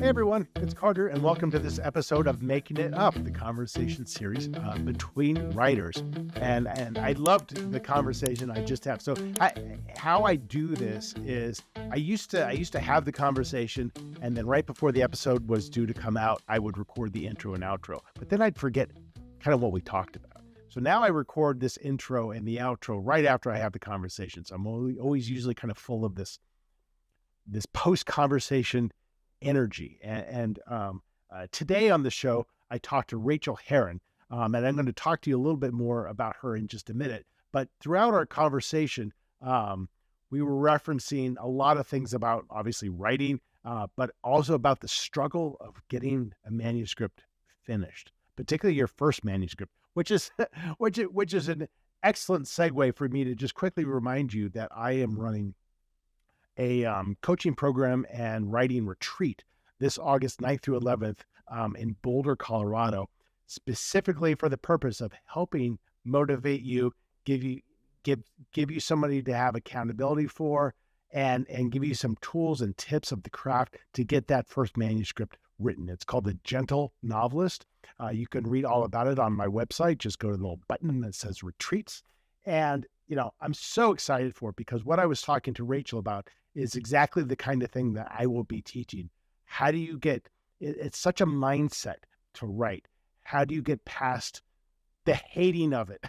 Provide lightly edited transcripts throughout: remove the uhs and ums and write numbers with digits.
everyone, it's Carter, and welcome to this episode of Making It Up, the conversation series between writers. And I loved the conversation I just had. So how I do this is I used to have the conversation, and then right before the episode was due to come out, I would record the intro and outro. But then I'd forget kind of what we talked about. So now I record this intro and the outro right after I have the conversation. So I'm always usually kind of full of this post-conversation energy. And today on the show, I talked to Rachael Herron, and I'm going to talk to you a little bit more about her in just a minute. But throughout our conversation, we were referencing a lot of things about obviously writing, but also about the struggle of getting a manuscript finished, particularly your first manuscript, which is an excellent segue for me to just quickly remind you that I am running a coaching program and writing retreat this August 9th through 11th in Boulder, Colorado, specifically for the purpose of helping motivate you, give you somebody to have accountability for, and give you some tools and tips of the craft to get that first manuscript written. It's called The Gentle Novelist. You can read all about it on my website. Just go to the little button that says retreats. And, I'm so excited for it because what I was talking to Rachael about is exactly the kind of thing that I will be teaching. How do you get, it's such a mindset to write. How do you get past the hating of it?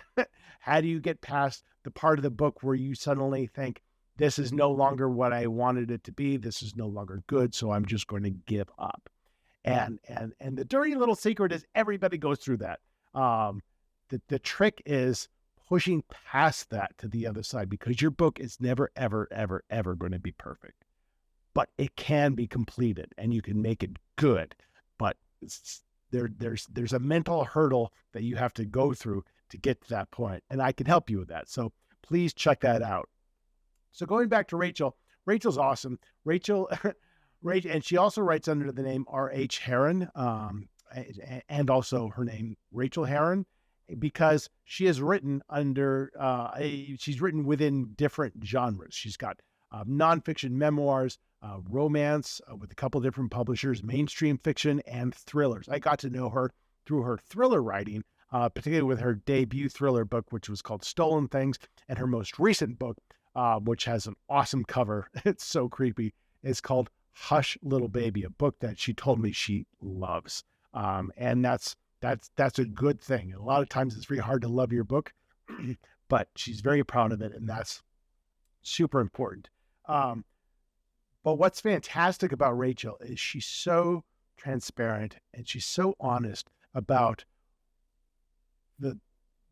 How do you get past the part of the book where you suddenly think, this is no longer what I wanted it to be. This is no longer good. So I'm just going to give up. And the dirty little secret is everybody goes through that. The trick is pushing past that to the other side, because your book is never, ever, ever, ever going to be perfect, but it can be completed and you can make it good. But there's a mental hurdle that you have to go through to get to that point. And I can help you with that. So please check that out. So going back to Rachael, Rachael's awesome. Rachael, and she also writes under the name R.H. Herron, and also her name, Rachael Herron, because she has written she's written within different genres. She's got nonfiction memoirs, romance with a couple different publishers, mainstream fiction, and thrillers. I got to know her through her thriller writing, particularly with her debut thriller book, which was called Stolen Things, and her most recent book, which has an awesome cover. It's so creepy. It's called Hush, Little Baby, a book that she told me she loves. And that's a good thing. A lot of times it's very hard to love your book, but she's very proud of it, and that's super important. But what's fantastic about Rachael is she's so transparent and she's so honest about the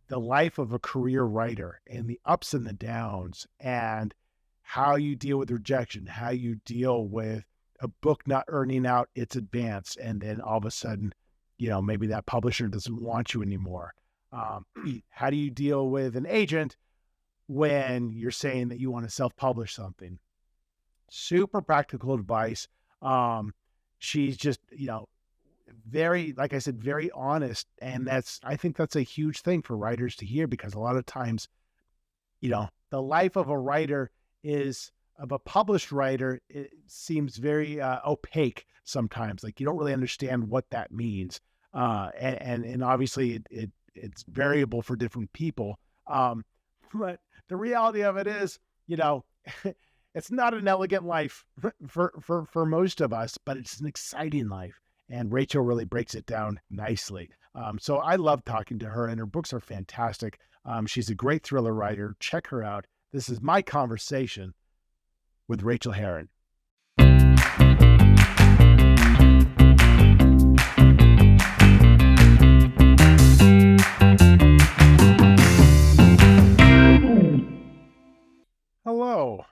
life of a career writer and the ups and the downs, and how you deal with rejection, how you deal with a book not earning out its advance, and then all of a sudden, maybe that publisher doesn't want you anymore. How do you deal with an agent when you're saying that you want to self-publish something? Super practical advice. She's just, very, like I said, very honest. And I think that's a huge thing for writers to hear, because a lot of times, the life of a writer of a published writer, it seems very opaque sometimes. Like you don't really understand what that means. And obviously it's variable for different people. But the reality of it is, it's not an elegant life for most of us, but it's an exciting life. And Rachael really breaks it down nicely. So I love talking to her, and her books are fantastic. She's a great thriller writer. Check her out. This is my conversation with Rachael Herron. Hello.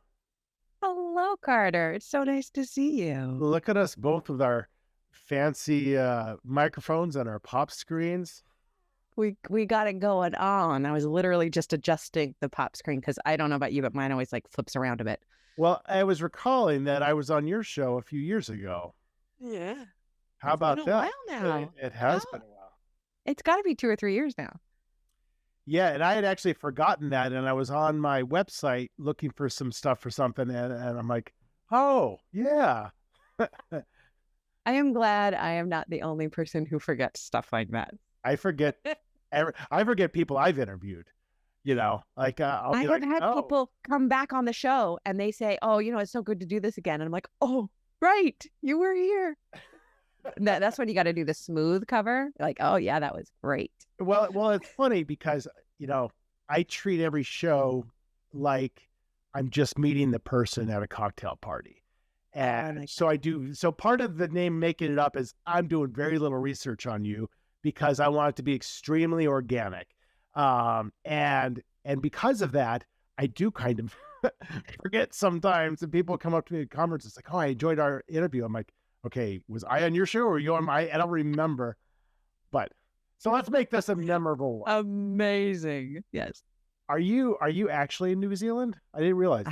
Hello, Carter. It's so nice to see you. Look at us both with our fancy microphones and our pop screens. We got it going on. I was literally just adjusting the pop screen because I don't know about you, but mine always flips around a bit. Well, I was recalling that I was on your show a few years ago. Yeah. How about that? It's been a while now. It has been a while. It's got to be 2 or 3 years now. Yeah, and I had actually forgotten that, and I was on my website looking for some stuff for something, and I'm like, oh, yeah. I am glad I am not the only person who forgets stuff like that. I forget. I forget people I've interviewed. Like I'll I be have like, had oh, people come back on the show and they say, "Oh, it's so good to do this again." And I'm like, "Oh, right, you were here." That's when you got to do the smooth cover. Like, "Oh yeah, that was great." well, it's funny because I treat every show like I'm just meeting the person at a cocktail party. And so I do. So part of the name Making It Up is I'm doing very little research on you because I want it to be extremely organic. And because of that, I do kind of forget sometimes. And people come up to me at conferences like, "Oh, I enjoyed our interview." I'm like, "Okay, was I on your show or were you on my?" I don't remember. But so let's make this a memorable one. Amazing. Yes. Are you actually in New Zealand? I didn't realize.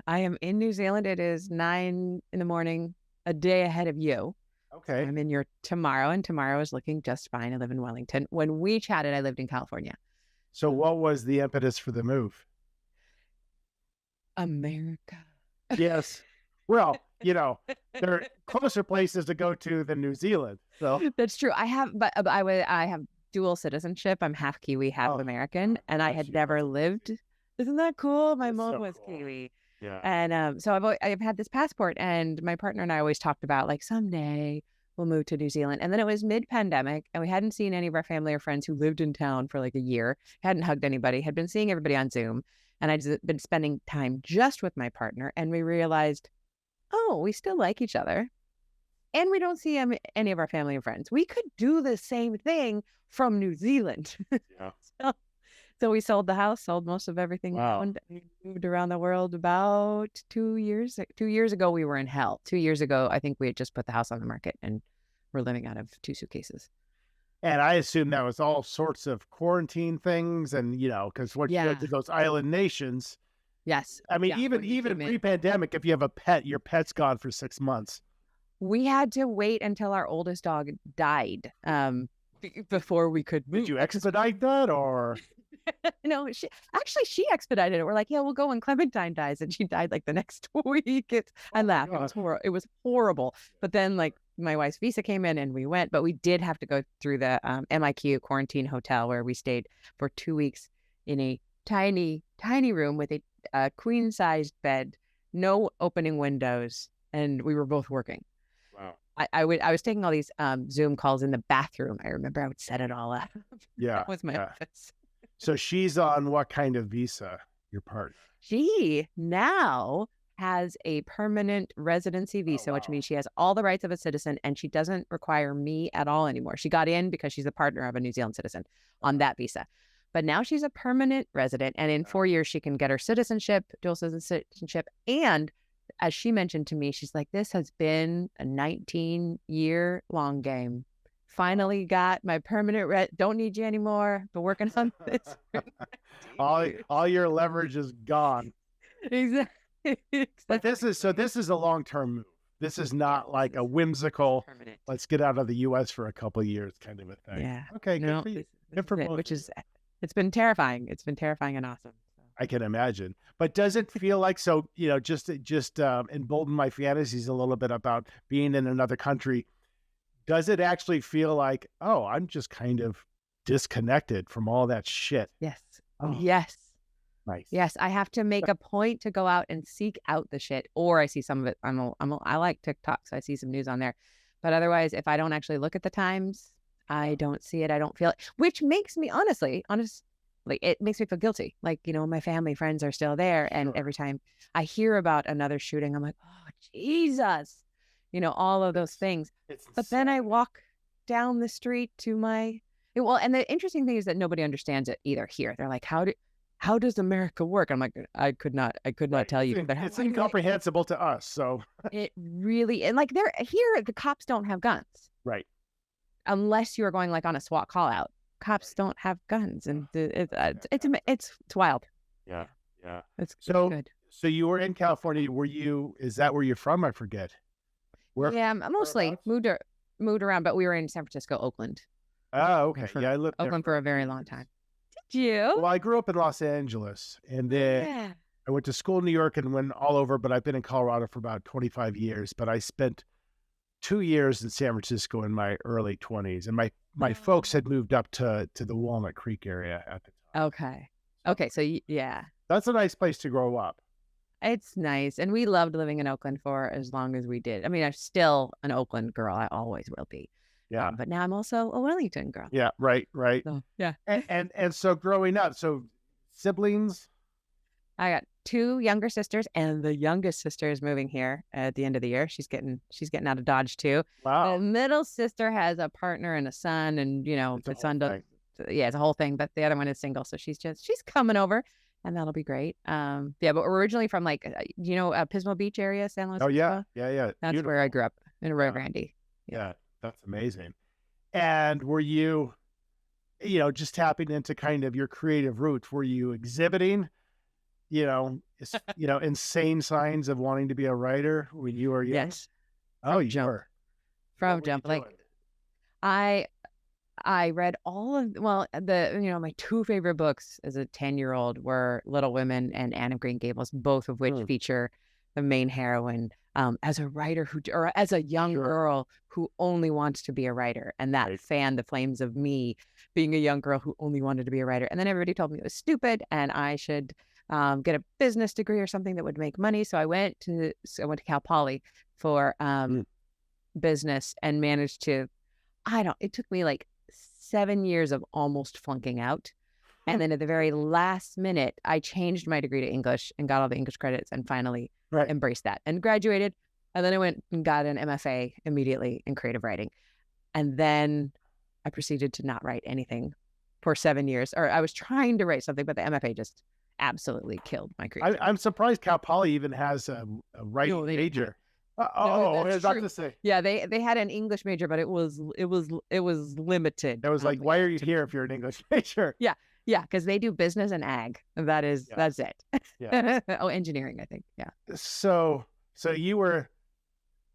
I am in New Zealand. It is 9 a.m, a day ahead of you. Okay. I'm in your tomorrow, and tomorrow is looking just fine. I live in Wellington. When we chatted, I lived in California. So what was the impetus for the move? America. Yes. Well, there are closer places to go to than New Zealand. So That's true. I have dual citizenship. I'm half Kiwi, half American, and I had never lived. Isn't that cool? My mom was Kiwi. Yeah. And so I've had this passport, and my partner and I always talked about like someday we'll move to New Zealand. And then it was mid-pandemic, and we hadn't seen any of our family or friends who lived in town for like a year, hadn't hugged anybody, had been seeing everybody on Zoom. And I'd been spending time just with my partner, and we realized, oh, we still like each other. And we don't see any of our family and friends. We could do the same thing from New Zealand. Yeah. So we sold the house, sold most of everything. Wow. And moved around the world about 2 years. 2 years ago, we were in hell. 2 years ago, I think we had just put the house on the market and we're living out of 2 suitcases. And I assume that was all sorts of quarantine things. And, because once you go to those island nations. Yes. I mean, even pre-pandemic, if you have a pet, your pet's gone for 6 months. We had to wait until our oldest dog died before we could move. Did you expedite that or? No, she expedited it. We're like, yeah, we'll go when Clementine dies, and she died like the next week. I laughed. It was horrible. But then like my wife's visa came in and we went, but we did have to go through the MIQ quarantine hotel where we stayed for 2 weeks in a tiny room with a queen sized bed, no opening windows, and we were both working. Wow. I was taking all these Zoom calls in the bathroom. I remember I would set it all up. Yeah. That was my office. So she's on what kind of visa, your partner? She now has a permanent residency visa, which means she has all the rights of a citizen, and she doesn't require me at all anymore. She got in because she's a partner of a New Zealand citizen on that visa. But now she's a permanent resident, and in 4 years, she can get her citizenship, dual citizenship. And as she mentioned to me, she's like, this has been a 19-year long game. Finally got my permanent don't need you anymore, but working on this. all your leverage is gone. Exactly. But this is a long-term move. This is not like a whimsical permanent. Let's get out of the US for a couple of years kind of a thing. Yeah. Okay, no, it's been terrifying. It's been terrifying and awesome. I can imagine. But does it feel like, so, just embolden my fantasies a little bit about being in another country? Does it actually feel like, oh, I'm just kind of disconnected from all that shit? Yes. Oh. Yes. Nice. Yes. I have to make a point to go out and seek out the shit, or I see some of it. I like TikTok, so I see some news on there. But otherwise, if I don't actually look at the Times, I don't see it. I don't feel it, which makes me it makes me feel guilty. Like, my family, friends are still there. And every time I hear about another shooting, I'm like, oh, Jesus. All of those things. But then I walk down the street to and the interesting thing is that nobody understands it either here. They're like, how does America work? I'm like, I could not tell you. It's incomprehensible to us. So it really, and like here, the cops don't have guns. Right. Unless you are going like on a SWAT call out. Cops don't have guns, and it's wild. Yeah. Yeah. It's good. So you were in California. Is that where you're from? I forget. Yeah, mostly moved around, but we were in San Francisco, Oakland. Oh, okay. I lived Oakland for a very long time. Did you? Well, I grew up in Los Angeles, and then I went to school in New York and went all over, but I've been in Colorado for about 25 years. But I spent 2 years in San Francisco in my early 20s, and my folks had moved up to the Walnut Creek area at the time. Okay. So Okay. So yeah, that's a nice place to grow up. it's nice. And we loved living in Oakland for as long as we did. I mean, I'm still an Oakland girl. I always will be. Yeah. But now I'm also a Wellington girl. Yeah. Right. Right. So yeah. And so growing up, so siblings. I got 2 younger sisters, and the youngest sister is moving here at the end of the year. She's getting out of Dodge too. Wow. The middle sister has a partner and a son, and It's a the whole son does. thing. Yeah, it's a whole thing. But the other one is single, so she's coming over, and that'll be great. Yeah, but we're originally from Pismo Beach area, San Luis Oh yeah. Obispo. Yeah. Yeah. That's Beautiful. where I grew up in Rio Yeah. Grande. Yeah. That's amazing. And were you, just tapping into kind of your creative roots? Were you exhibiting, insane signs of wanting to be a writer when you were young? Yes, Oh, from you jump. were. What From were you jump. Like doing? I read all of my 2 favorite books as a 10-year-old were Little Women and Anne of Green Gables, both of which Hmm. feature the main heroine as a writer or as a young Sure. girl who only wants to be a writer, and that Right. fanned the flames of me being a young girl who only wanted to be a writer. And then everybody told me it was stupid and I should get a business degree or something that would make money. So I went to Cal Poly for business and managed to. It took me like 7 years of almost flunking out. And then at the very last minute, I changed my degree to English and got all the English credits and finally Right. embraced that and graduated. And then I went and got an MFA immediately in creative writing. And then I proceeded to not write anything for 7 years. Or I was trying to write something, but the MFA just absolutely killed my creativity. I'm surprised Cal Poly even has a writing No, they don't. major. No, I was that's about true. to say. Yeah, they had an English major, but it was limited. It was like, why are you here if you're an English major? Yeah, because they do business and ag. That's it. Yeah. Oh, engineering, I think. Yeah. So you were,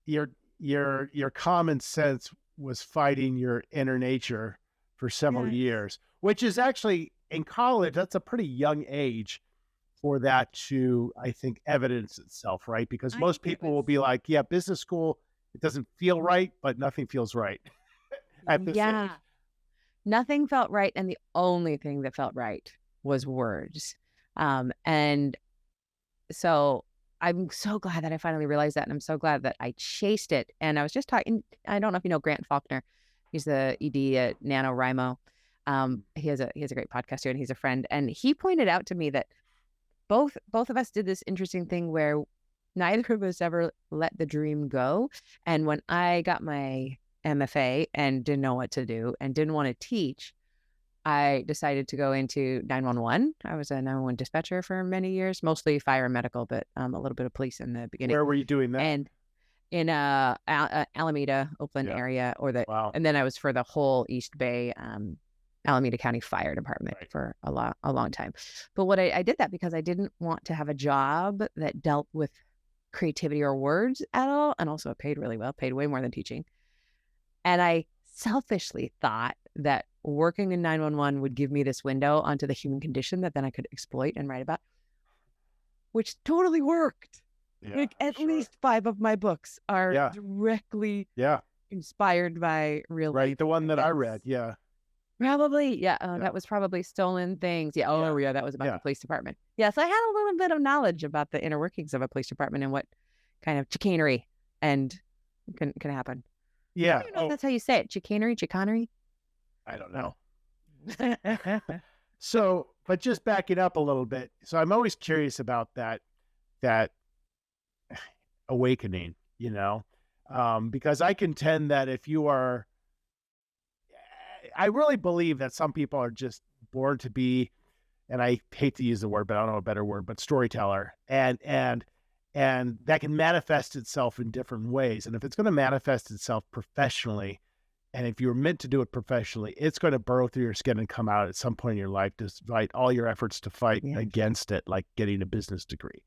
your common sense was fighting your inner nature for several Yes. years, which is actually in college, that's a pretty young age for that to, I think, evidence itself, right? Because I most think it people will was- be like, yeah, business school, it doesn't feel right, but nothing feels right at this age. Nothing felt right, and the only thing that felt right was words. And so I'm so glad that I finally realized that, and I'm so glad that I chased it. And I was just talking. I don't know if you know Grant Faulkner. He's the ED at NaNoWriMo. He has a great podcast here, and he's a friend. And he pointed out to me that both of us did this interesting thing where neither of us ever let the dream go. And when I got my MFA and didn't know what to do and didn't want to teach, I decided to go into 911. I was a 911 dispatcher for many years, mostly fire and medical, but a little bit of police in the beginning. Where were you doing that? And in Alameda, Oakland Yeah. area, Wow. and then I was for the whole East Bay Alameda County Fire Department Right. for a long time. But what I did that because I didn't want to have a job that dealt with creativity or words at all, and also it paid really well, paid way more than teaching. And I selfishly thought that working in 911 would give me this window onto the human condition that then I could exploit and write about, which totally worked. Yeah, Like at sure. least 5 of my books are Yeah. directly Yeah, inspired by real right. life The one that I events. read. Yeah. Probably, yeah. Yeah. That was probably Stolen Things. Yeah. Oh, yeah. That was about Yeah. the police department. Yeah. So I had a little bit of knowledge about the inner workings of a police department and what kind of chicanery and can happen. I Yeah. don't even know if that's how you say it. Chicanery. I don't know. So, but just backing up a little bit. So I'm always curious about that awakening, because I contend that if you are, I really believe that some people are just born to be, and I hate to use the word, but I don't know a better word, but storyteller, and that can manifest itself in different ways. And if it's going to manifest itself professionally, and if you're meant to do it professionally, it's going to burrow through your skin and come out at some point in your life, despite all your efforts to fight Yeah. against it, like getting a business degree.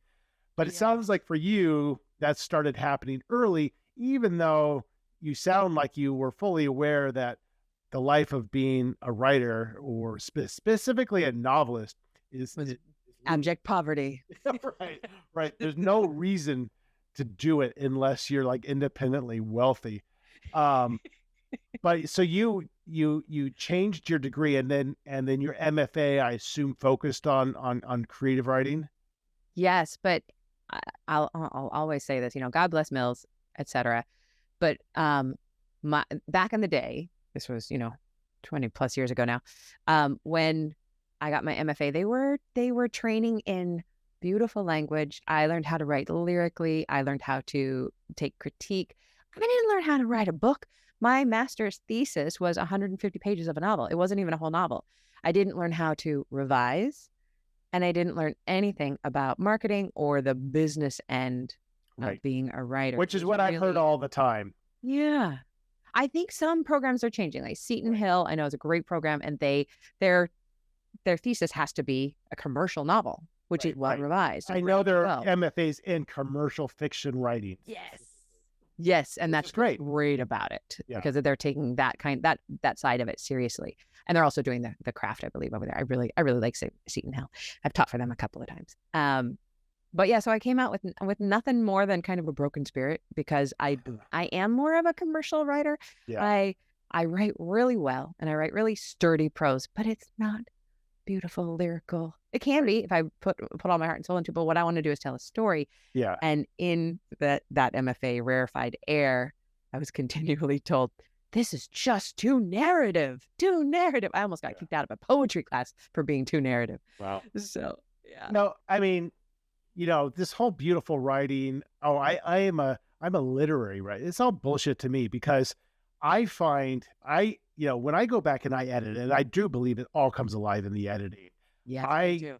But it Yeah. sounds like for you, that started happening early, even though you sound like you were fully aware that the life of being a writer or specifically a novelist is Abject poverty. right. There's no reason to do it unless you're like independently wealthy. Um, but so you changed your degree, and then your MFA, I assume, focused on creative writing. Yes, but I'll always say this, God bless Mills, etc. But my back in the day, this was 20 plus years ago now, when I got my MFA, they were training in beautiful language. I learned how to write lyrically. I learned how to take critique. I didn't learn how to write a book. My master's thesis was 150 pages of a novel. It wasn't even a whole novel. I didn't learn how to revise, and I didn't learn anything about marketing or the business end of being a writer. Which is what I've heard all the time. Yeah. I think some programs are changing. Like Seton Hill, I know is a great program, and their thesis has to be a commercial novel, which is well revised. I know there are MFAs in commercial fiction writing. Yes, and that's great about it because they're taking that side of it seriously, and they're also doing the craft, I believe, over there. I really like Seton Hill. I've taught for them a couple of times. But yeah, so I came out with nothing more than kind of a broken spirit because I am more of a commercial writer. I write really well and I write really sturdy prose, but it's not beautiful lyrical. It can be if I put all my heart and soul into it, but what I want to do is tell a story. Yeah. And in that MFA rarefied air, I was continually told, this is just too narrative. I almost got kicked out of a poetry class for being too narrative. Wow. So yeah. No, I mean, this whole beautiful writing. Oh, I'm a literary writer. It's all bullshit to me because I find when I go back and I edit, and I do believe it all comes alive in the editing. Yeah, I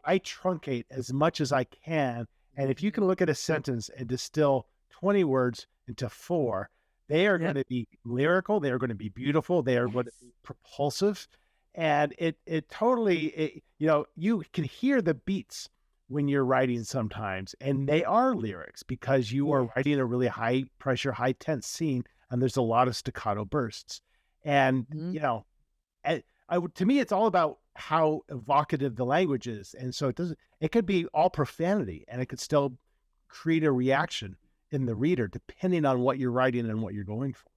truncate as much as I can. And if you can look at a sentence and distill 20 words into 4, they are going to be lyrical. They are going to be beautiful. They are going to be propulsive. And it totally, you can hear the beats when you're writing sometimes, and they are lyrics because you are writing a really high pressure, high tense scene, and there's a lot of staccato bursts. And, to me, it's all about how evocative the language is. And so it could be all profanity and it could still create a reaction in the reader, depending on what you're writing and what you're going for.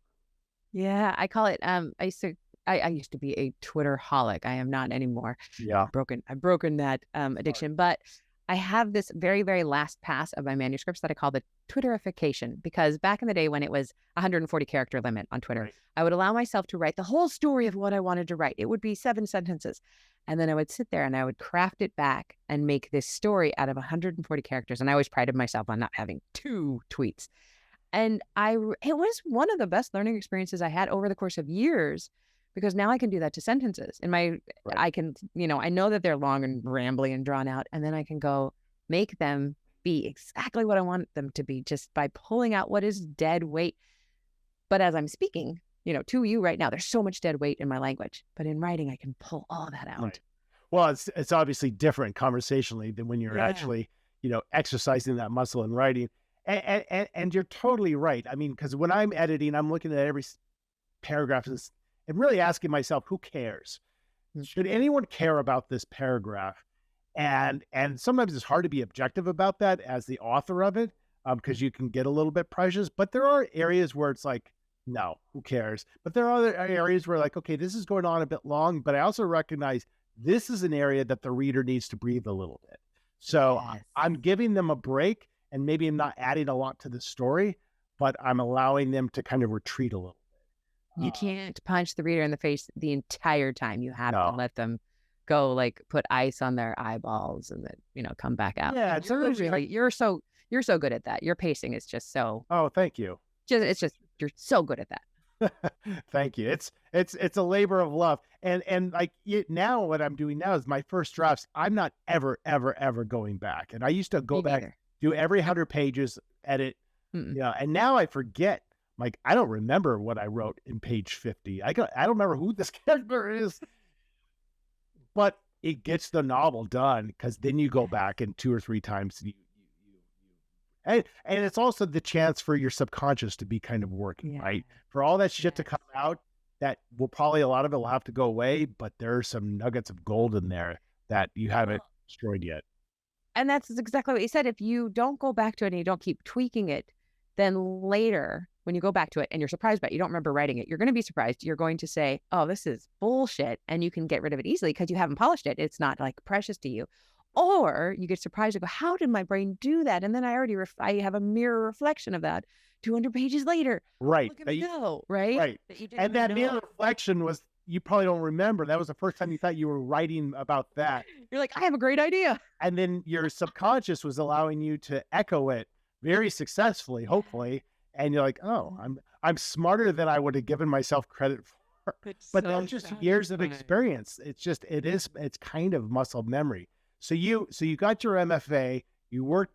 Yeah. I call it, I used to be a Twitter-holic. I am not anymore. Yeah. I've broken that addiction, but I have this very, very last pass of my manuscripts that I call the Twitterification, because back in the day when it was 140 character limit on Twitter, I would allow myself to write the whole story of what I wanted to write. It would be 7 sentences. And then I would sit there and I would craft it back and make this story out of 140 characters. And I always prided myself on not having 2 tweets. And it was one of the best learning experiences I had over the course of years, because now I can do that to sentences. I can, I know that they're long and rambly and drawn out, and then I can go make them be exactly what I want them to be just by pulling out what is dead weight. But as I'm speaking, to you right now, there's so much dead weight in my language, but in writing, I can pull all that out. Right. Well, it's obviously different conversationally than when you're actually, exercising that muscle in writing. And you're totally right. I mean, because when I'm editing, I'm looking at every paragraph and really asking myself, who cares? Should anyone care about this paragraph? And sometimes it's hard to be objective about that as the author of it, because you can get a little bit precious. But there are areas where it's like, no, who cares? But there are other areas where like, okay, this is going on a bit long, but I also recognize this is an area that the reader needs to breathe a little bit. So I'm giving them a break, and maybe I'm not adding a lot to the story, but I'm allowing them to kind of retreat a little. You can't punch the reader in the face the entire time. You have to let them go, like put ice on their eyeballs and then, come back out. Yeah. You're so good at that. Your pacing is just so. Oh, thank you. You're so good at that. Thank you. It's a labor of love. And like now what I'm doing now is my first drafts. I'm not ever going back. And I used to go back, do every 100 pages, edit, and now I forget. Like, I don't remember what I wrote in page 50. I don't remember who this character is, but it gets the novel done, because then you go back and 2 or 3 times. And it's also the chance for your subconscious to be kind of working, right? For all that shit to come out, that will probably, a lot of it will have to go away, but there are some nuggets of gold in there that you haven't destroyed yet. And that's exactly what you said. If you don't go back to it and you don't keep tweaking it, then later when you go back to it and you're surprised by it, you don't remember writing it, you're going to be surprised. You're going to say, oh, this is bullshit. And you can get rid of it easily because you haven't polished it. It's not like precious to you. Or you get surprised and go, how did my brain do that? And then I already, I have a mirror reflection of that 200 pages later. Right. Look at me go, right? Right. And that mirror reflection was, you probably don't remember. That was the first time you thought you were writing about that. You're like, I have a great idea. And then your subconscious was allowing you to echo it very successfully, hopefully. And you're like, oh, I'm smarter than I would have given myself credit for. But that's just years of experience. It's kind of muscle memory. So you got your MFA, you worked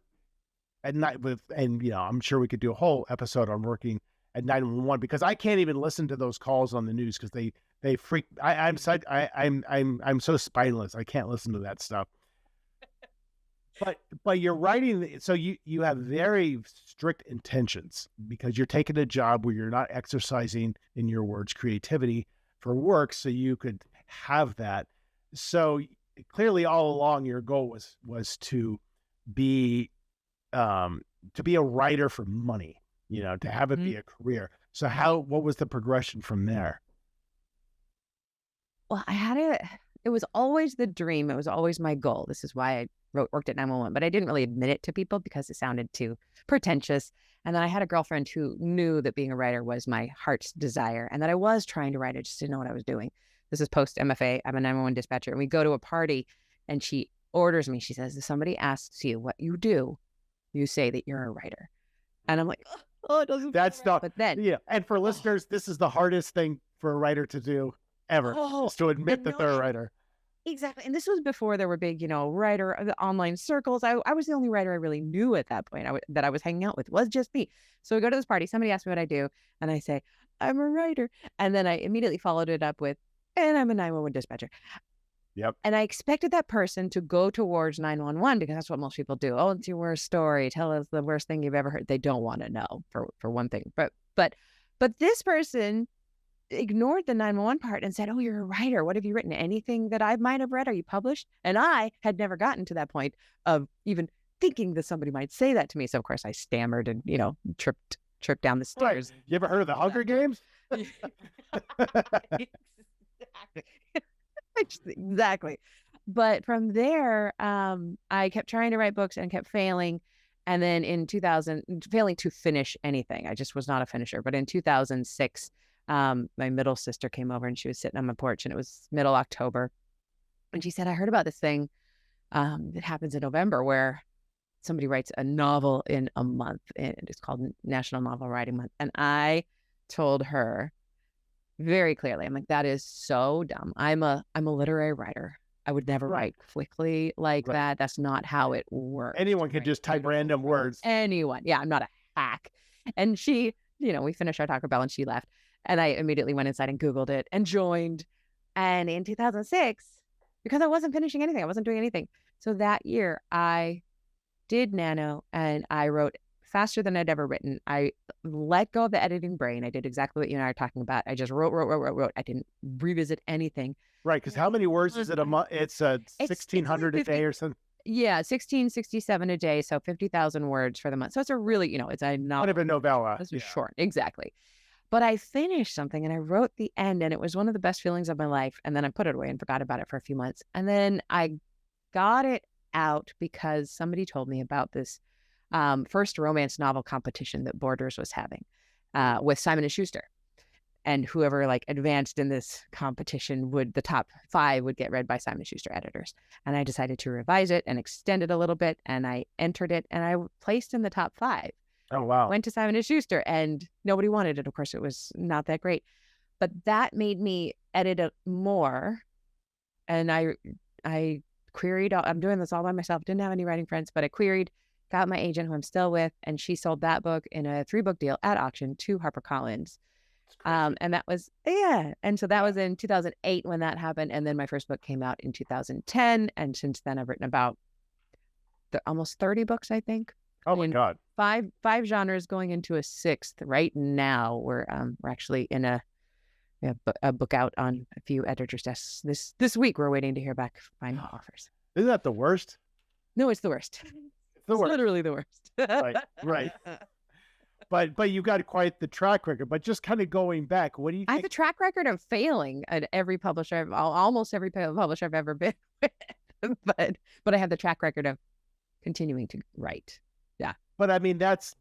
at night with, and I'm sure we could do a whole episode on working at 911, because I can't even listen to those calls on the news because they freak. I'm so spineless. I can't listen to that stuff. But you're writing, so you have very strict intentions because you're taking a job where you're not exercising, in your words, creativity for work, so you could have that. So clearly, all along, your goal was to be a writer for money, to have it be a career. So what was the progression from there? Well, it was always the dream. It was always my goal. This is why I worked at 911, but I didn't really admit it to people because it sounded too pretentious. And then I had a girlfriend who knew that being a writer was my heart's desire and that I was trying to write. I just didn't know what I was doing. This is post MFA. I'm a 911 dispatcher, and we go to a party and she orders me. She says, if somebody asks you what you do, you say that you're a writer. And I'm like, oh, it doesn't. That's not, but then, yeah. And for listeners, this is the hardest thing for a writer to do ever, is to admit that they're a writer. Exactly. And this was before there were big, writer, the online circles. I was the only writer I really knew at that point that I was hanging out with, was just me. So we go to this party, somebody asks me what I do, and I say, I'm a writer. And then I immediately followed it up with, and I'm a 911 dispatcher. Yep. And I expected that person to go towards 911 because that's what most people do. Oh, it's your worst story. Tell us the worst thing you've ever heard. They don't want to know, for one thing. But this person ignored the 911 part and said, oh, you're a writer. What have you written? Anything that I might have read? Are you published? And I had never gotten to that point of even thinking that somebody might say that to me. So of course I stammered and, tripped down the stairs. Right. You ever heard of the Hunger Games? Exactly. But from there, I kept trying to write books and kept failing. And then in 2000, failing to finish anything. I just was not a finisher. But in 2006, my middle sister came over and she was sitting on my porch, and it was middle October. And she said, I heard about this thing that happens in November where somebody writes a novel in a month, and it's called National Novel Writing Month. And I told her very clearly, I'm like, that is so dumb. I'm a literary writer. I would never write quickly like that. That's not how it works. Anyone can just type random words. Anyone. Yeah, I'm not a hack. And she, we finished our Taco Bell and she left. And I immediately went inside and Googled it and joined. And in 2006, because I wasn't finishing anything, I wasn't doing anything. So that year I did Nano and I wrote faster than I'd ever written. I let go of the editing brain. I did exactly what you and I are talking about. I just wrote. I didn't revisit anything. Right. Because how many words is it a month? It's 1,600 a day or something. Yeah, 1667 a day. So 50,000 words for the month. So it's a really, it's a novel. Kind of a novella. This was short. Exactly. But I finished something and I wrote the end, and it was one of the best feelings of my life. And then I put it away and forgot about it for a few months. And then I got it out because somebody told me about this first romance novel competition that Borders was having with Simon & Schuster. And whoever advanced in this competition the top 5 would get read by Simon & Schuster editors. And I decided to revise it and extend it a little bit. And I entered it and I placed in the top 5. Oh, wow. Went to Simon & Schuster and nobody wanted it. Of course, it was not that great. But that made me edit it more. And I queried, I'm doing this all by myself. Didn't have any writing friends, but I queried, got my agent who I'm still with, and she sold that book in a 3-book deal at auction to HarperCollins. And that was, And so that was in 2008 when that happened. And then my first book came out in 2010. And since then I've written about almost 30 books, I think. Oh my God. 5 genres going into a 6th right now. We're actually in a book out on a few editors' desks this week. We're waiting to hear back final offers. Isn't that the worst? No, it's the worst. It's the worst. Literally the worst. Right. but you got quite the track record. But just kind of going back, what do you I have think? a track record of failing at every publisher, almost every publisher I've ever been with. but I have the track record of continuing to write. Yeah. But I mean, that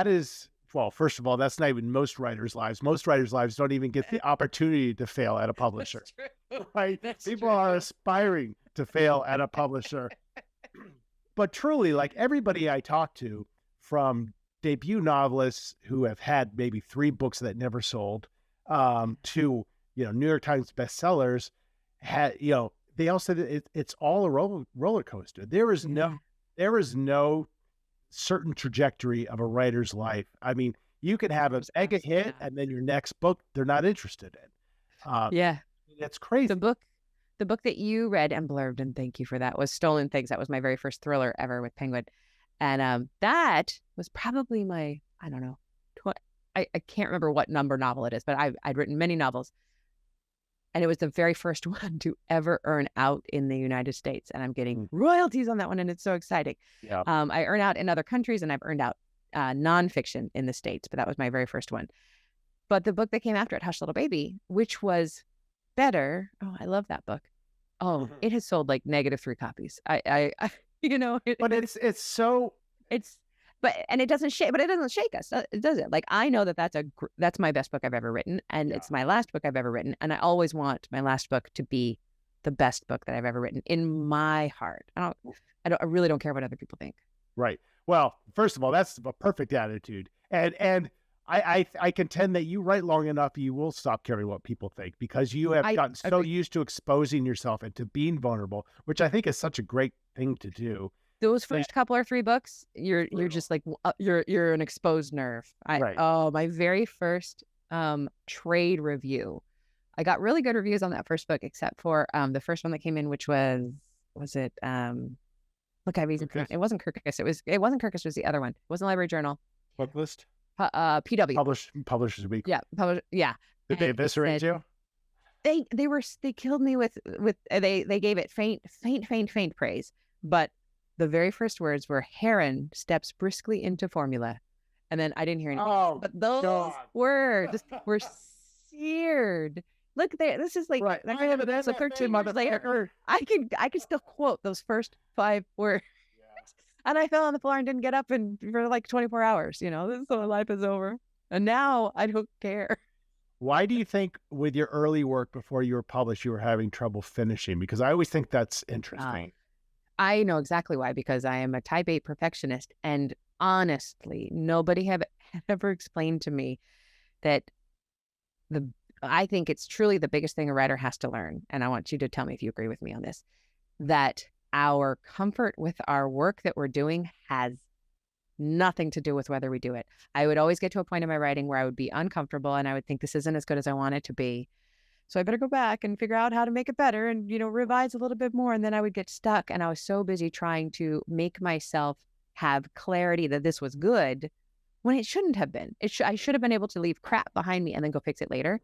is, well, first of all, that's not even most writers' lives. Most writers' lives don't even get the opportunity to fail at a publisher. Right? People are aspiring to fail at a publisher. But truly, like everybody I talk to, from debut novelists who have had maybe 3 books that never sold, to, New York Times bestsellers, they all said it's all a roller coaster. There is no certain trajectory of a writer's life. I mean, you can have a mega hit and then your next book they're not interested in. Yeah. It's crazy. The book that you read and blurbed, and thank you for that, was Stolen Things. That was my very first thriller ever with Penguin. And that was probably my, I don't know, I can't remember what number novel it is, but I'd written many novels. And it was the very first one to ever earn out in the United States. And I'm getting royalties on that one. And it's so exciting. Yeah. I earn out in other countries, and I've earned out nonfiction in the States, but that was my very first one. But the book that came after it, Hush Little Baby, which was better. Oh, I love that book. Oh, it has sold like -3 copies. But it doesn't shake us, does it? Like, I know that's my best book I've ever written, and it's my last book I've ever written, and I always want my last book to be the best book that I've ever written in my heart. I really don't care what other people think. Right. Well, first of all, that's a perfect attitude, and I contend that you write long enough, you will stop caring what people think, because you have gotten so used to exposing yourself and to being vulnerable, which I think is such a great thing to do. Those first couple or 3 books, you're just like, you're an exposed nerve. Right. Oh, my very first trade review, I got really good reviews on that first book, except for the first one that came in, which was it look, it wasn't Kirkus. It wasn't Kirkus. It was the other one. It wasn't Library Journal. Booklist. PW. Publishers Week. Yeah. Yeah. Did they eviscerate you? They killed me with they gave it faint praise, but the very first words were, "Herron steps briskly into formula," and then I didn't hear anything. Oh, but those words were seared. Look there. This is like, right. So 13 months later, I could still quote those first 5 words. And I fell on the floor and didn't get up for like 24 hours. So life is over. And now I don't care. Why do you think with your early work before you were published, you were having trouble finishing? Because I always think that's interesting. I know exactly why, because I am a type 8 perfectionist. And honestly, nobody had ever explained to me that I think it's truly the biggest thing a writer has to learn. And I want you to tell me if you agree with me on this, that our comfort with our work that we're doing has nothing to do with whether we do it. I would always get to a point in my writing where I would be uncomfortable and I would think this isn't as good as I want it to be. So I better go back and figure out how to make it better and, revise a little bit more. And then I would get stuck. And I was so busy trying to make myself have clarity that this was good when it shouldn't have been. I should have been able to leave crap behind me and then go fix it later.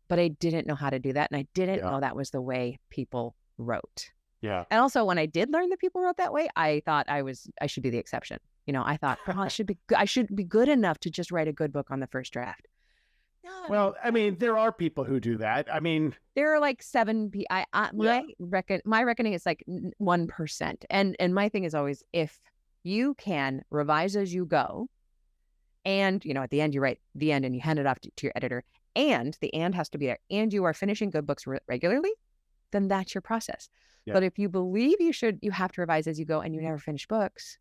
But I didn't know how to do that. And I didn't know that was the way people wrote. Yeah. And also, when I did learn that people wrote that way, I thought I should be the exception. I thought, I should be good enough to just write a good book on the first draft. No. Well, I mean, there are people who do that. I mean, there are like 7 people. My reckoning is like 1%. And my thing is always, if you can revise as you go, and at the end you write the end and you hand it off to your editor, and the and has to be there, and you are finishing good books regularly, then that's your process. Yeah. But if you believe you have to revise as you go and you never finish books,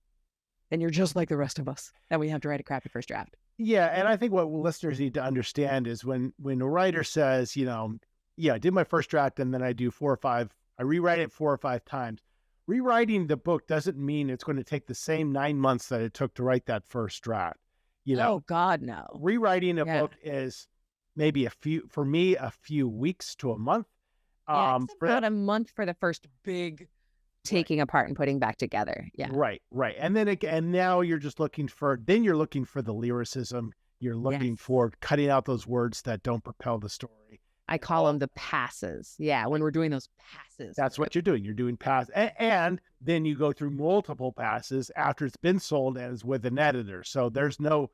then you're just like the rest of us, and we have to write a crappy first draft. Yeah, and I think what listeners need to understand is when a writer says, I did my first draft and then I do 4 or 5, I rewrite it 4 or 5 times. Rewriting the book doesn't mean it's going to take the same 9 months that it took to write that first draft. Oh God, no. Rewriting a book is maybe a few weeks to a month. It's about a month for the first big taking apart and putting back together. Yeah. Right. And then now you're just looking for the lyricism. You're looking for cutting out those words that don't propel the story. I call them the passes. Yeah, when we're doing those passes. That's what you're doing. You're doing pass, and then you go through multiple passes after it's been sold as with an editor. So there's no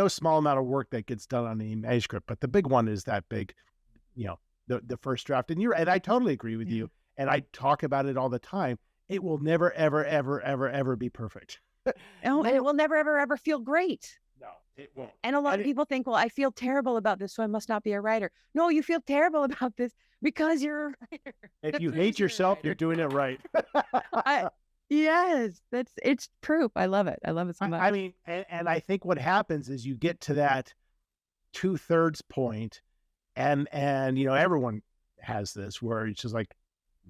small amount of work that gets done on the manuscript, but the big one is that big, the first draft. And I totally agree with you. And I talk about it all the time. It will never, ever, ever, ever, ever be perfect. No, and it will never, ever, ever feel great. No, it won't. And a lot of people think, well, I feel terrible about this, so I must not be a writer. No, you feel terrible about this because you're a writer. If you hate yourself, you're doing it right. Yes, it's proof. I love it. I love it so much. I mean, and I think what happens is you get to that 2/3 point, and everyone has this where it's just like,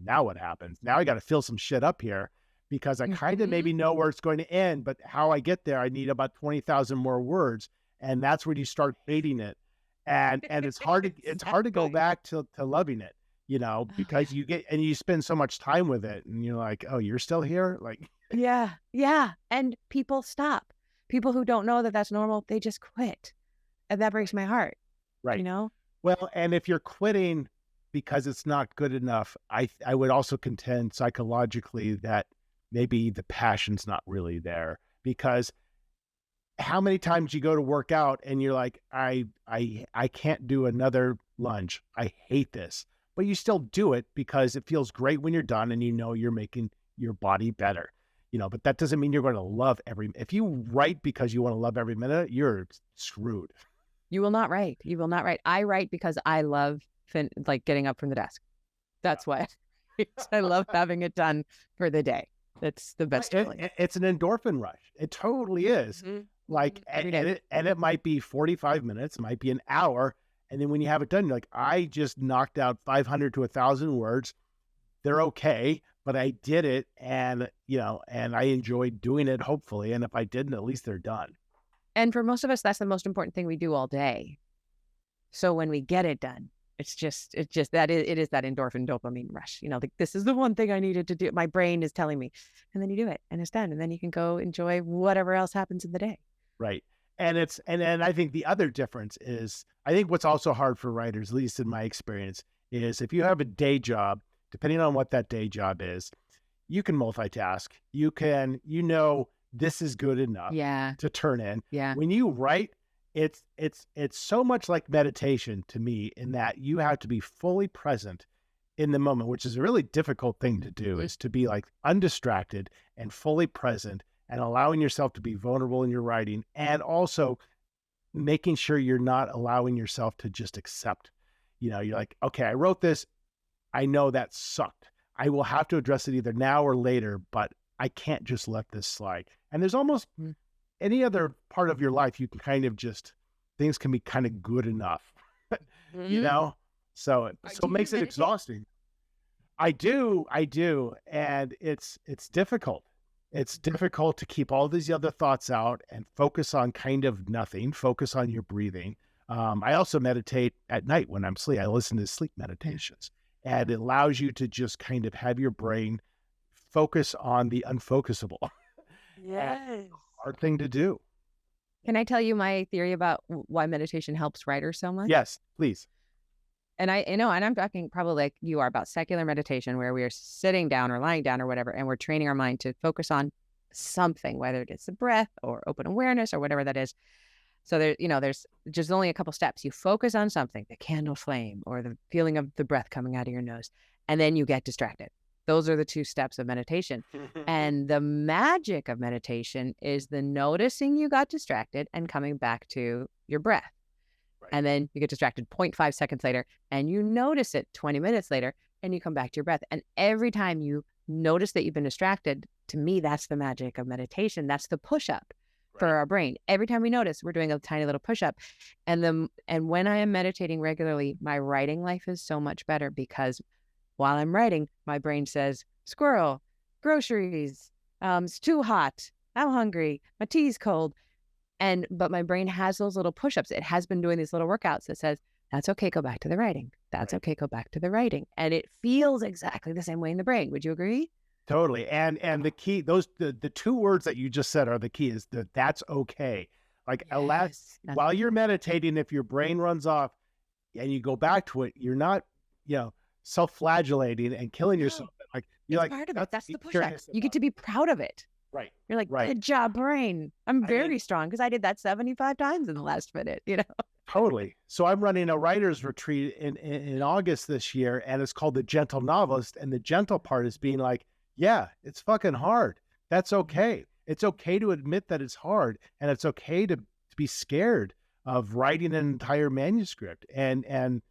now what happens? Now I got to fill some shit up here because I kind of maybe know where it's going to end, but how I get there, I need about 20,000 more words, and that's when you start hating it, and it's hard to go back to loving it, because you spend so much time with it, and you're like, oh, you're still here, like. Yeah, and people stop. People who don't know that that's normal, they just quit, and that breaks my heart. Right. Well, and if you're quitting because it's not good enough, I would also contend psychologically that maybe the passion's not really there, because how many times you go to work out and you're like, I can't do another lunge. I hate this, but you still do it because it feels great when you're done and you're making your body better, but that doesn't mean you're going to love if you write because you want to love every minute, you're screwed. You will not write. You will not write. I write because I love getting up from the desk. That's why. I love having it done for the day. That's the best feeling. It's an endorphin rush. It totally is. And it might be 45 minutes, it might be an hour. And then when you have it done, you're like, I just knocked out 500 to 1,000 words. They're okay, but I did it. And, and I enjoyed doing it, hopefully. And if I didn't, at least they're done. And for most of us, that's the most important thing we do all day. So when we get it done, it's just that it is that endorphin dopamine rush. This is the one thing I needed to do. My brain is telling me, and then you do it and it's done. And then you can go enjoy whatever else happens in the day. Right. And I think the other difference is, I think what's also hard for writers, at least in my experience, is if you have a day job, depending on what that day job is, you can multitask. You can, this is good enough to turn in. Yeah. When you write, it's so much like meditation to me, in that you have to be fully present in the moment, which is a really difficult thing to do, is to be like undistracted and fully present and allowing yourself to be vulnerable in your writing, and also making sure you're not allowing yourself to just accept, you're like, okay, I wrote this. I know that sucked. I will have to address it either now or later, but I can't just let this slide. And there's almost any other part of your life, you can kind of things can be kind of good enough, so it makes it exhausting. I do. And it's difficult. It's difficult to keep all these other thoughts out and focus on kind of nothing, focus on your breathing. I also meditate at night when I'm asleep. I listen to sleep meditations, and it allows you to just kind of have your brain focus on the unfocusable. Yes. Hard thing to do. Can I tell you my theory about why meditation helps writers so much? Yes, please. And I'm talking probably like you are about secular meditation, where we are sitting down or lying down or whatever, and we're training our mind to focus on something, whether it's the breath or open awareness or whatever that is. So there's just only a couple steps. You focus on something, the candle flame or the feeling of the breath coming out of your nose, and then you get distracted. Those are the 2 steps of meditation. And the magic of meditation is the noticing you got distracted and coming back to your breath. Right. And then you get distracted 0.5 seconds later, and you notice it 20 minutes later, and you come back to your breath. And every time you notice that you've been distracted, to me, that's the magic of meditation. That's the push-up for our brain. Every time we notice, we're doing a tiny little push-up. And when I am meditating regularly, my writing life is so much better, because while I'm writing, my brain says, squirrel, groceries, it's too hot, I'm hungry, my tea's cold. But my brain has those little push-ups. It has been doing these little workouts that says, that's okay, go back to the writing. That's okay, go back to the writing. And it feels exactly the same way in the brain. Would you agree? Totally. And the key, the 2 words that you just said are the key, is that's okay. Like, while you're meditating, if your brain runs off, and you go back to it, you're not, self-flagellating and killing No, yourself. Like you're it's like, part of it. That's be the push-up. curious You get about to be proud of it. it. Right. You're like, Right. good job, brain. I'm I very mean, strong because I did that 75 times in the last minute, totally. So I'm running a writer's retreat in August this year, and it's called The Gentle Novelist. And the gentle part is being like, yeah, it's fucking hard. That's okay. It's okay to admit that it's hard, and it's okay to be scared of writing an entire manuscript. And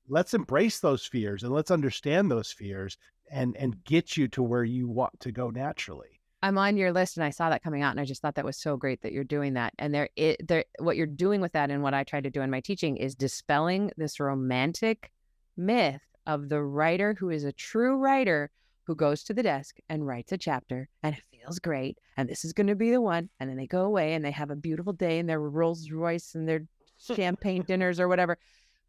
let's embrace those fears and let's understand those fears and get you to where you want to go naturally. I'm on your list and I saw that coming out and I just thought that was so great that you're doing that. And what you're doing with that and what I try to do in my teaching is dispelling this romantic myth of the writer who is a true writer who goes to the desk and writes a chapter and it feels great. And this is going to be the one. And then they go away and they have a beautiful day in their Rolls Royce and their champagne dinners or whatever.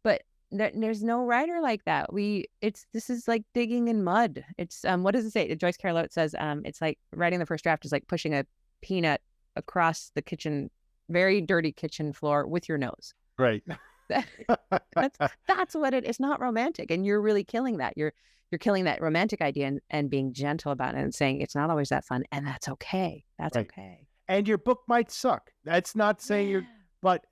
But there's no writer like that. This is like digging in mud. It's what does it say? Joyce Carol Oates says it's like writing the first draft is like pushing a peanut across the kitchen, very dirty kitchen floor with your nose. Right. That's what it's not romantic, and you're really killing that. You're killing that romantic idea and being gentle about it and saying it's not always that fun, and that's okay. That's right. okay. And your book might suck. That's not saying but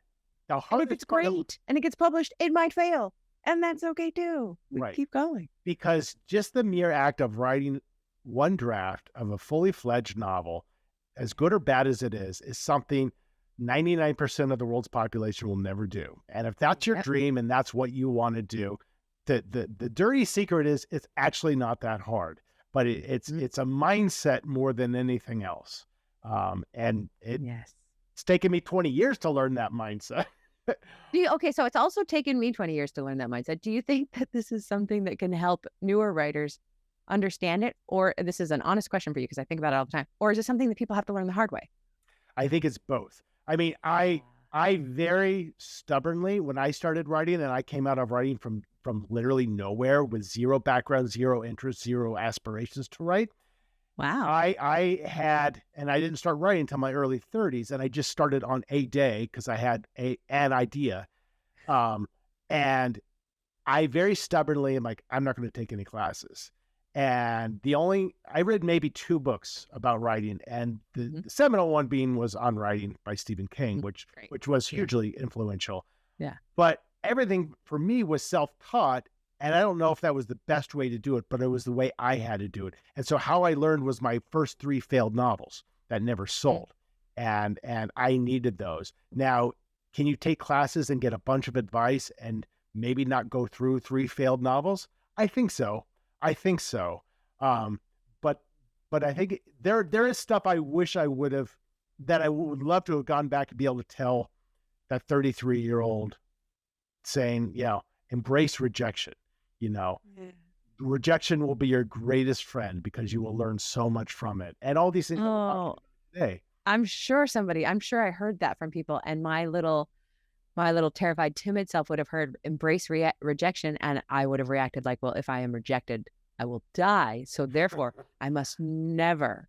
the hardest if it's great and it gets published, it might fail. And that's okay too. Right. Keep going. Because just the mere act of writing one draft of a fully fledged novel, as good or bad as it is something 99% of the world's population will never do. And if that's your dream and that's what you want to do, the dirty secret is it's actually not that hard, but it's a mindset more than anything else. And it's taken me 20 years to learn that mindset. Okay, so it's also taken me 20 years to learn that mindset. Do you think that this is something that can help newer writers understand it? Or this is an honest question for you because I think about it all the time. Or is it something that people have to learn the hard way? I think it's both. I mean, I very stubbornly, when I started writing and I came out of writing from literally nowhere with zero background, zero interest, zero aspirations to write. Wow. I had, and I didn't start writing until my early 30s, and I just started on a day because I had an idea. And I very stubbornly am like, I'm not going to take any classes. And I read maybe 2 books about writing, and the seminal one was On Writing by Stephen King, which was hugely influential. Yeah. But everything for me was self-taught. And I don't know if that was the best way to do it, but it was the way I had to do it. And so how I learned was my first 3 failed novels that never sold. And I needed those. Now, can you take classes and get a bunch of advice and maybe not go through 3 failed novels? I think so. But I think there is stuff I wish I would have, that I would love to have gone back and be able to tell that 33-year-old saying, embrace rejection. Rejection will be your greatest friend because you will learn so much from it. And all these things today. I'm sure I heard that from people, and my little terrified, timid self would have heard embrace rejection, and I would have reacted like, well, if I am rejected, I will die. So therefore, I must never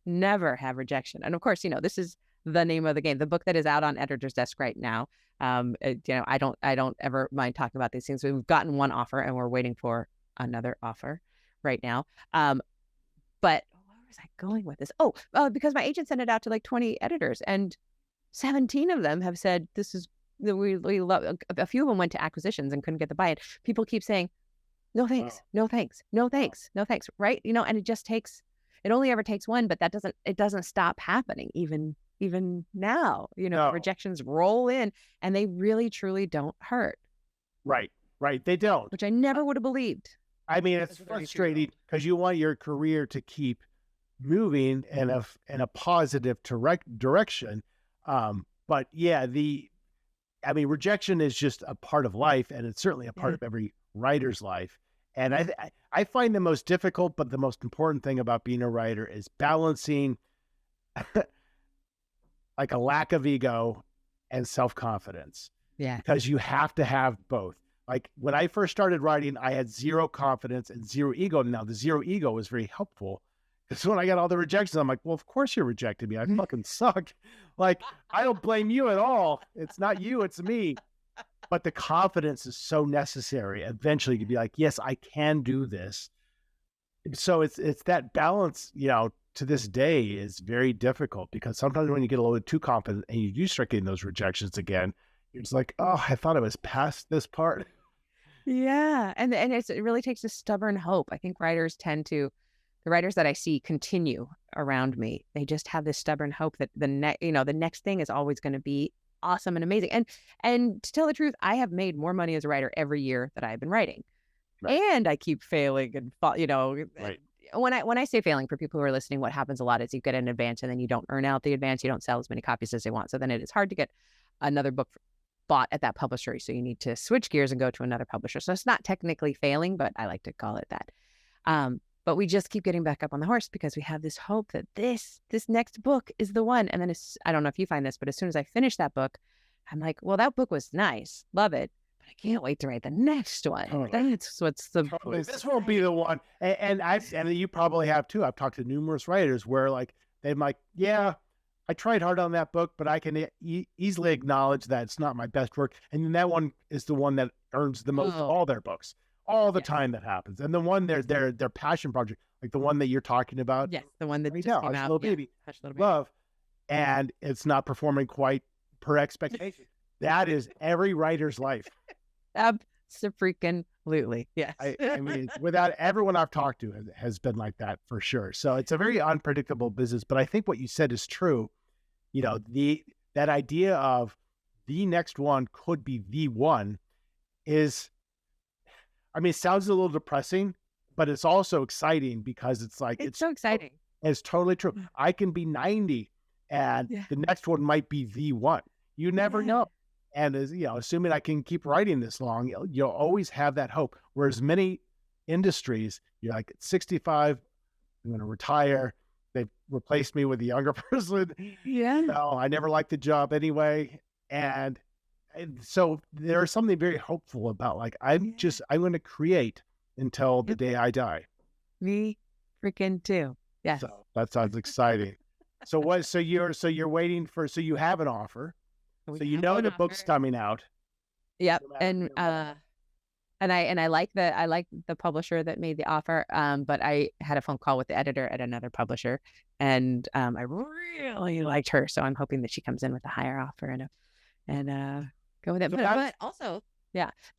have rejection. And of course, this is the name of the game. The book that is out on editor's desk right now. I don't ever mind talking about these things. We've gotten one offer and we're waiting for another offer right now. But where was I going with this? Because my agent sent it out to like 20 editors, and 17 of them have said, we love. A few of them went to acquisitions and couldn't get the buy-in. People keep saying, no thanks, no thanks, no thanks, no thanks. Right. And it only ever takes one, but it doesn't stop happening even now. Rejections roll in and they really truly don't hurt. Right. They don't. Which I never would have believed. I mean, it's frustrating because you want your career to keep moving in a positive direction. But yeah, rejection is just a part of life, and it's certainly a part of every writer's life. And I find the most difficult, but the most important thing about being a writer is balancing like a lack of ego and self-confidence. Yeah. Because you have to have both. Like when I first started writing, I had zero confidence and zero ego. Now the zero ego was very helpful, because when I got all the rejections, I'm like, well, of course you rejected me. I fucking suck. Like, I don't blame you at all. It's not you, it's me. but the confidence is so necessary eventually to be like, yes, I can do this. So it's that balance, to this day is very difficult, because sometimes when you get a little bit too confident and you do start getting those rejections again, you're just like, oh, I thought I was past this part. Yeah. And it really takes a stubborn hope. I think the writers that I see continue around me, they just have this stubborn hope that the next thing is always going to be awesome and amazing. And to tell the truth, I have made more money as a writer every year that I've been writing. Right. And I keep failing and Right. When I say failing, for people who are listening, what happens a lot is you get an advance and then you don't earn out the advance. You don't sell as many copies as they want. So then it is hard to get another book bought at that publisher. So you need to switch gears and go to another publisher. So it's not technically failing, but I like to call it that. But we just keep getting back up on the horse because we have this hope that this next book is the one. And then I don't know if you find this, but as soon as I finish that book, I'm like, well, that book was nice. Love it. But I can't wait to write the next one. Totally. That's what's the This won't be the one. And you probably have too. I've talked to numerous writers where like they're like, yeah, I tried hard on that book, but I can easily acknowledge that it's not my best work. And then that one is the one that earns the most of all their books. All the time that happens. And the one their passion project, like the one that you're talking about. Yes, the one that just Hush came out. Little Baby. Hush Little Baby. Love. And it's not performing quite per expectation. That is every writer's life. Absolutely. Yes. I mean, without everyone I've talked to has been like that for sure. So it's a very unpredictable business. But I think what you said is true. That idea of the next one could be the one is, I mean, it sounds a little depressing, but it's also exciting because it's like, it's so exciting. It's totally true. I can be 90 and the next one might be the one. You never know. And assuming I can keep writing this long, you'll always have that hope. Whereas many industries, you're like, at 65, I'm going to retire. They've replaced me with a younger person. Yeah. No, I never liked the job anyway. And so there's something very hopeful about like, I'm going to create until the day I die. Me freaking too. Yes. So that sounds exciting. So you're waiting for, so you have an offer. So the book's coming out. Yep. And I like the publisher that made the offer. But I had a phone call with the editor at another publisher and I really liked her. So I'm hoping that she comes in with a higher offer and go with it. But also,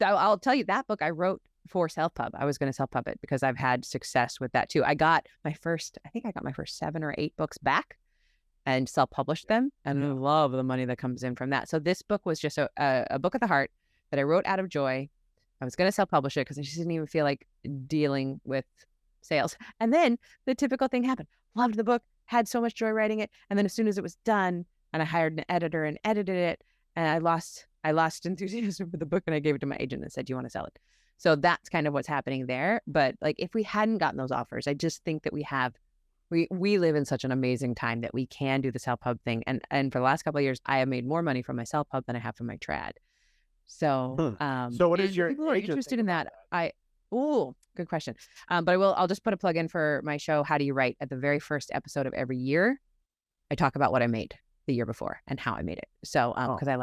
I'll tell you, that book I wrote for self-pub. I was going to self-pub it because I've had success with that too. I got my first 7 or 8 books back and self-published them. And I love the money that comes in from that. So this book was just a book of the heart that I wrote out of joy. I was going to self-publish it because I just didn't even feel like dealing with sales. And then the typical thing happened. Loved the book, had so much joy writing it. And then as soon as it was done and I hired an editor and edited it, and I lost enthusiasm for the book and I gave it to my agent and said, do you want to sell it? So that's kind of what's happening there. But like, if we hadn't gotten those offers, I just think that we live in such an amazing time that we can do the self-pub thing. And for the last couple of years, I have made more money from my self-pub than I have from my trad. So, so what is your people are interested in that? Good question. But I'll just put a plug in for my show, How Do You Write? At the very first episode of every year, I talk about what I made the year before and how I made it. So, because I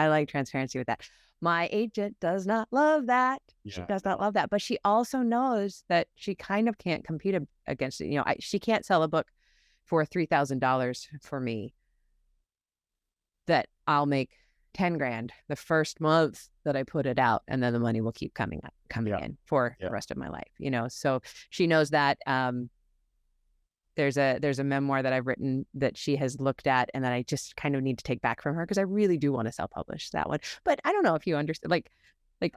like transparency with that. My agent does not love that. She does not love that. But she also knows that she kind of can't compete against it. She can't sell a book for $3,000 for me that I'll make 10 grand the first month that I put it out, and then the money will keep coming in for the rest of my life. So she knows that. There's a memoir that I've written that she has looked at and that I just kind of need to take back from her because I really do want to self-publish that one. But I don't know if you understand, like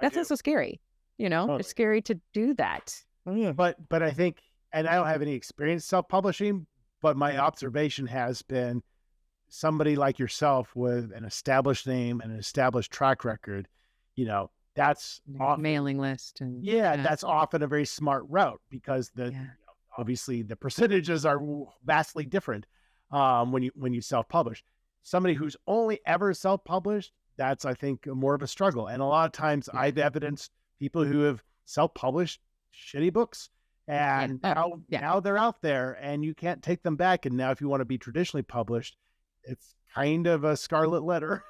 that's not so scary, Totally. It's scary to do that. But I think, and I don't have any experience self-publishing, but my observation has been somebody like yourself with an established name and an established track record, that's often, mailing list. And that's often a very smart route because obviously the percentages are vastly different when you self-publish. Somebody who's only ever self-published, that's, I think, more of a struggle. And a lot of times I've evidenced people who have self-published shitty books and now they're out there and you can't take them back. And now if you want to be traditionally published, it's kind of a scarlet letter.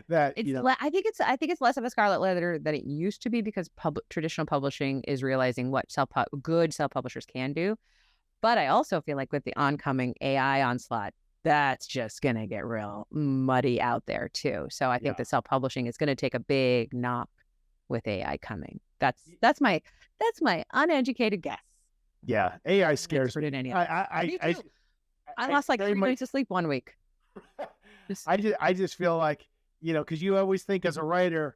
that, It's I think it's less of a scarlet letter than it used to be, because traditional publishing is realizing what good self-publishers can do. But I also feel like with the oncoming AI onslaught, that's just going to get real muddy out there too. So I think that self-publishing is going to take a big knock with AI coming. That's my uneducated guess. Yeah, AI scares me. Me too. I lost like 3 nights of sleep one week. I just feel like, because you always think as a writer,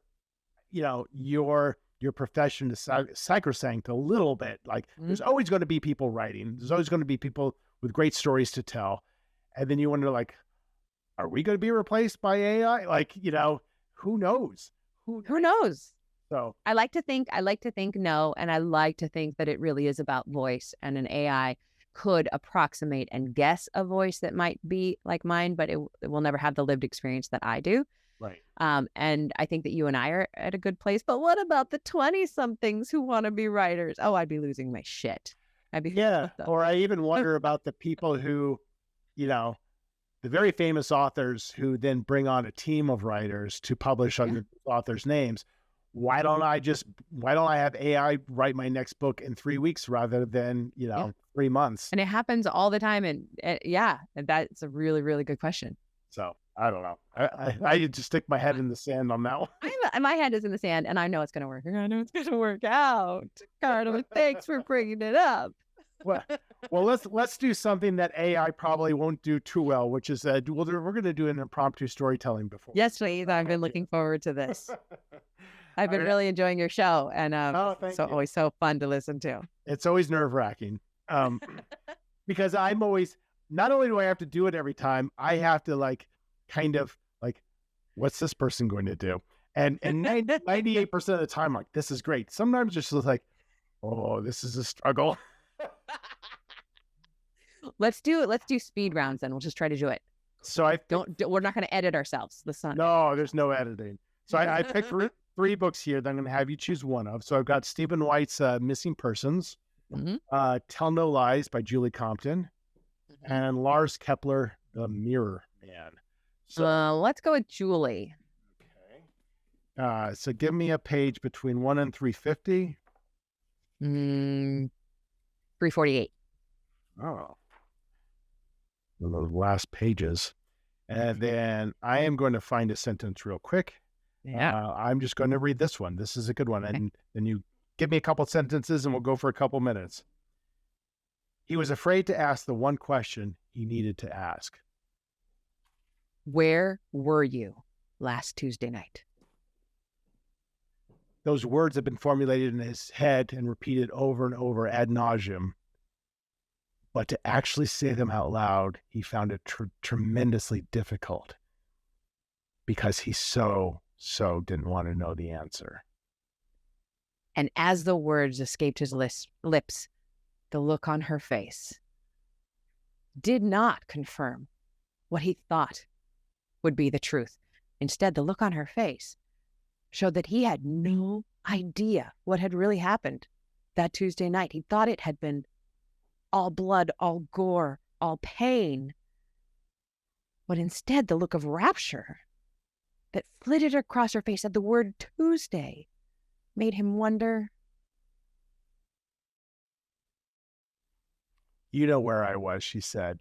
your profession is sacrosanct a little bit. Like there's always going to be people writing. There's always going to be people with great stories to tell. And then you wonder, like, are we going to be replaced by AI? Like, who knows? Who knows? So I like to think no. And I like to think that it really is about voice, and an AI could approximate and guess a voice that might be like mine, but it will never have the lived experience that I do. Right. And I think that you and I are at a good place. But what about the 20-somethings who want to be writers? Oh, I'd be losing my shit. Or I even wonder about the people who, the very famous authors who then bring on a team of writers to publish under authors' names. Why don't I have AI write my next book in 3 weeks rather than, 3 months? And it happens all the time. And that's a really, really good question. So I don't know. I just stick my head in the sand on that one. My head is in the sand, and I know it's going to work. I know it's going to work out. Cardinal, thanks for bringing it up. Well, let's do something that AI probably won't do too well, which is we're going to do an impromptu storytelling before. Yes, please. I've been looking forward to this. I've been really enjoying your show, and always so fun to listen to. It's always nerve-wracking, because I'm always, not only do I have to do it every time, I have to what's this person going to do? And 98% of the time, like, this is great. Sometimes just like, oh, this is a struggle. Let's do speed rounds, then we'll just try to do it. So we're not going to edit ourselves. No, there's no editing. So I picked 3 books here that I'm going to have you choose one of. So I've got Stephen White's Missing Persons, Tell No Lies by Julie Compton, and Lars Kepler, The Mirror Man. So let's go with Julie. Okay. So give me a page between 1 and 350. 348. Oh. Those last pages. And then I am going to find a sentence real quick. Yeah. I'm just going to read this one. This is a good one. And then you give me a couple sentences and we'll go for a couple minutes. He was afraid to ask the one question he needed to ask. Where were you last Tuesday night? Those words have been formulated in his head and repeated over and over ad nauseum. But to actually say them out loud, he found it tremendously difficult, because he so didn't want to know the answer. And as the words escaped his lips, the look on her face did not confirm what he thought would be the truth. Instead, the look on her face showed that he had no idea what had really happened that Tuesday night. He thought it had been all blood, all gore, all pain. But instead, the look of rapture that flitted across her face at the word Tuesday made him wonder. You know where I was, she said.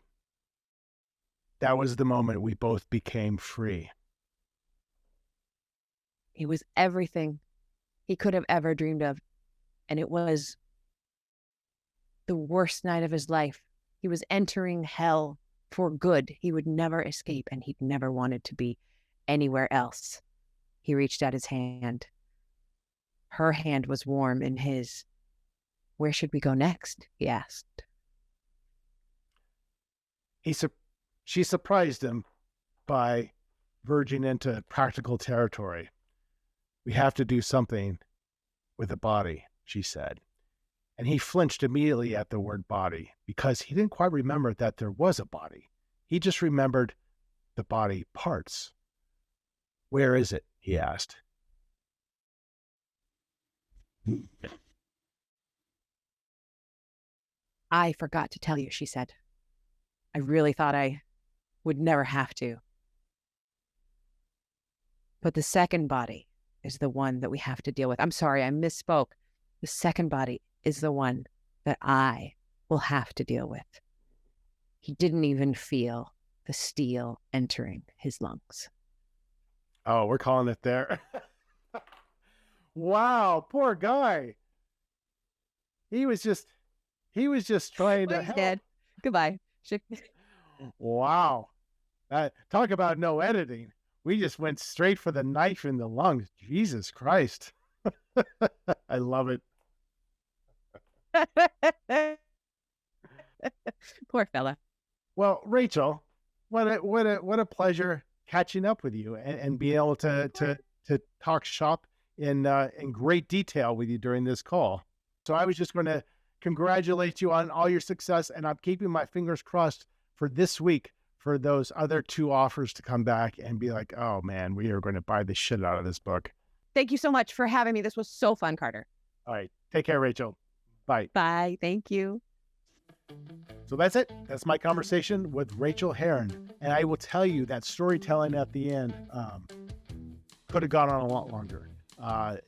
That was the moment we both became free. It was everything he could have ever dreamed of. And it was the worst night of his life. He was entering hell for good. He would never escape, and he'd never wanted to be anywhere else. He reached out his hand. Her hand was warm in his. Where should we go next? He asked. She surprised him by verging into practical territory. We have to do something with the body, she said. And he flinched immediately at the word body, because he didn't quite remember that there was a body. He just remembered the body parts. Where is it? He asked. I forgot to tell you, she said. I really thought I would never have to. But the second body is the one that we have to deal with. I'm sorry, I misspoke. The second body is the one that I will have to deal with. He didn't even feel the steel entering his lungs. Oh, we're calling it there. Wow, poor guy. He was just trying to help. Dead. Goodbye. Wow. Talk about no editing. We just went straight for the knife in the lungs. Jesus Christ. I love it. Poor fella. Well, Rachael, what a pleasure catching up with you and being able to talk shop in great detail with you during this call. So I was just going to congratulate you on all your success, and I'm keeping my fingers crossed for this week for those other 2 offers to come back and be like, oh man, we are going to buy the shit out of this book. Thank you so much for having me. This was so fun, Carter. All right. Take care, Rachael. Bye. Bye. Thank you. So that's it. That's my conversation with Rachael Herron. And I will tell you that storytelling at the end could have gone on a lot longer. I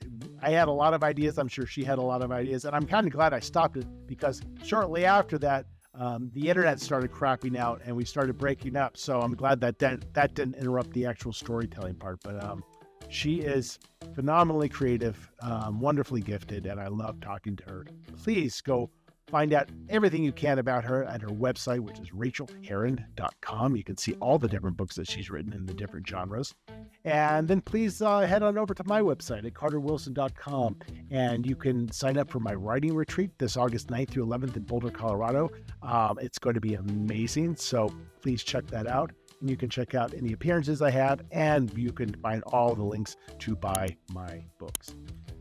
had a lot of ideas. I'm sure she had a lot of ideas. And I'm kind of glad I stopped it, because shortly after that, the internet started crapping out and we started breaking up. So I'm glad that didn't interrupt the actual storytelling part. But she is phenomenally creative, wonderfully gifted, and I love talking to her. Please go find out everything you can about her at her website, which is rachaelherron.com. You can see all the different books that she's written in the different genres. And then please head on over to my website at carterwilson.com, and you can sign up for my writing retreat this August 9th through 11th in Boulder, Colorado. It's going to be amazing, so please check that out. And you can check out any appearances I have, and you can find all the links to buy my books.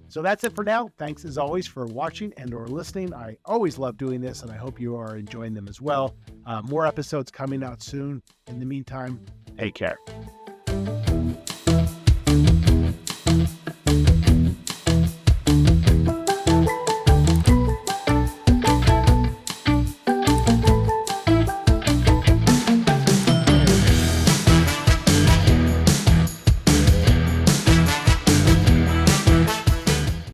So that's it for now. Thanks as always for watching and or listening. I always love doing this, and I hope you are enjoying them as well. More episodes coming out soon. In the meantime, take care.